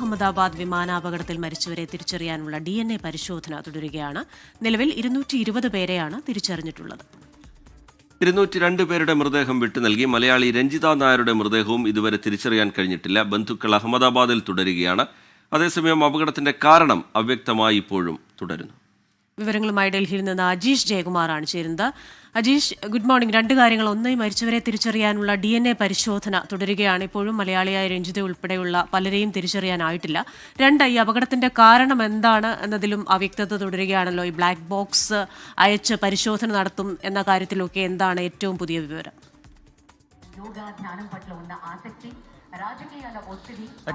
അഹമ്മദാബാദ് വിമാനാപകടത്തിൽ മരിച്ചവരെ തിരിച്ചറിയാനുള്ള DNA പരിശോധന തുടരുകയാണ്. നിലവിൽ 220 പേരെയാണ് തിരിച്ചറിഞ്ഞിട്ടുള്ളത്. 202 പേരുടെ മൃതദേഹം വിട്ടു നൽകി. മലയാളി രഞ്ജിത നായരുടെ മൃതദേഹവും ഇതുവരെ തിരിച്ചറിയാൻ കഴിഞ്ഞിട്ടില്ല. ബന്ധുക്കൾ അഹമ്മദാബാദിൽ തുടരുകയാണ്. അതേസമയം അപകടത്തിന്റെ കാരണം അവ്യക്തമായി ഇപ്പോഴും തുടരുന്നു. വിവരങ്ങളുമായി ഡൽഹിയിൽ നിന്ന് അജീഷ് ജയകുമാറാണ് ചേരുന്നത്. Ajeesh, good morning. രണ്ട് കാര്യങ്ങൾ. ഒന്ന്, മരിച്ചവരെ തിരിച്ചറിയാനുള്ള DNA പരിശോധന തുടരുകയാണ്. ഇപ്പോഴും മലയാളിയായ രഞ്ജിത ഉൾപ്പെടെയുള്ള പലരെയും തിരിച്ചറിയാനായിട്ടില്ല. രണ്ട്, ഈ അപകടത്തിന്റെ കാരണം എന്താണ് എന്നതിലും അവ്യക്തത തുടരുകയാണല്ലോ. ഈ ബ്ലാക്ക് ബോക്സ് അയച്ച് പരിശോധന നടത്തും എന്ന കാര്യത്തിലൊക്കെ എന്താണ് ഏറ്റവും പുതിയ വിവരം?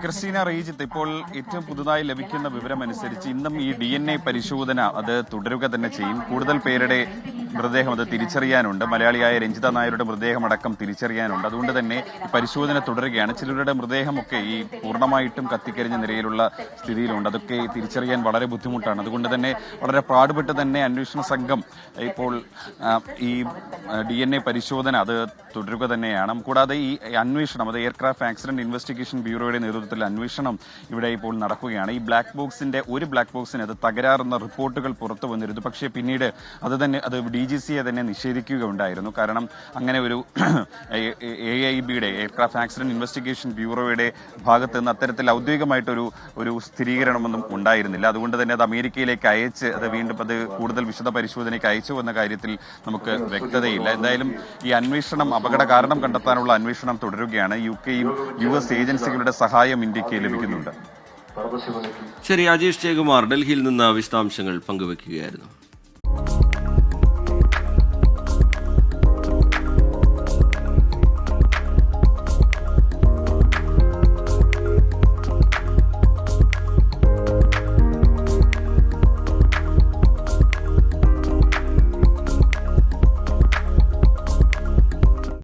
ക്രിസ്റ്റീന റീജിത്ത്, ഇപ്പോൾ ഏറ്റവും പുതുതായി ലഭിക്കുന്ന വിവരമനുസരിച്ച് ഇന്നും ഈ DNA പരിശോധന അത് തുടരുക തന്നെ ചെയ്യും. കൂടുതൽ പേരുടെ മൃതദേഹം അത് തിരിച്ചറിയാനുണ്ട്. മലയാളിയായ രഞ്ജിത നായരുടെ മൃതദേഹം അടക്കം തിരിച്ചറിയാനുണ്ട്. അതുകൊണ്ട് തന്നെ ഈ പരിശോധന തുടരുകയാണ്. ചിലരുടെ മൃതദേഹമൊക്കെ ഈ പൂർണ്ണമായിട്ടും കത്തിക്കരിഞ്ഞ നിലയിലുള്ള സ്ഥിതിയിലുണ്ട്. അതൊക്കെ തിരിച്ചറിയാൻ വളരെ ബുദ്ധിമുട്ടാണ്. അതുകൊണ്ട് തന്നെ വളരെ പാടുപെട്ട് തന്നെ അന്വേഷണ സംഘം ഇപ്പോൾ ഈ DNA പരിശോധന അത് തുടരുക തന്നെയാണ്. കൂടാതെ ഈ അന്വേഷണം അത് എയർക്രാഫ്റ്റ് ആക്സിഡന്റ് ഇൻവെസ്റ്റിഗേഷൻ ബ്യൂറോയുടെ നേതൃത്വത്തിൽ അന്വേഷണം ഇവിടെ ഇപ്പോൾ നടക്കുകയാണ്. ഈ ബ്ലാക്ക് ബോക്സിന് അത് തകരാറുന്ന റിപ്പോർട്ടുകൾ പുറത്തു വന്നിരുന്നു. പക്ഷേ പിന്നീട് അത് DGCയെ തന്നെ നിഷേധിക്കുകയുണ്ടായിരുന്നു. കാരണം അങ്ങനെ ഒരു AIBയുടെ എയർക്രാഫ്റ്റ് ആക്സിഡന്റ് ഇൻവെസ്റ്റിഗേഷൻ ബ്യൂറോയുടെ ഭാഗത്ത് നിന്ന് അത്തരത്തിൽ ഔദ്യോഗികമായിട്ടൊരു സ്ഥിരീകരണമൊന്നും ഉണ്ടായിരുന്നില്ല. അതുകൊണ്ട് തന്നെ അത് അമേരിക്കയിലേക്ക് അയച്ച് അത് വീണ്ടും അത് കൂടുതൽ വിശദ പരിശോധനയ്ക്ക് അയച്ചു എന്ന കാര്യത്തിൽ നമുക്ക് വ്യക്തതയില്ല. എന്തായാലും ഈ അന്വേഷണം, അപകട കാരണം കണ്ടെത്താനുള്ള അന്വേഷണം തുടരുകയാണ്. UK-യും US ഏജൻസികളുടെ സഹായം ഇന്ത്യക്ക് ലഭിക്കുന്നുണ്ട്. ശരി, അജീഷ് ജയകുമാർ ഡൽഹിയിൽ നിന്ന് വിശദാംശങ്ങൾ പങ്കുവയ്ക്കുകയായിരുന്നു.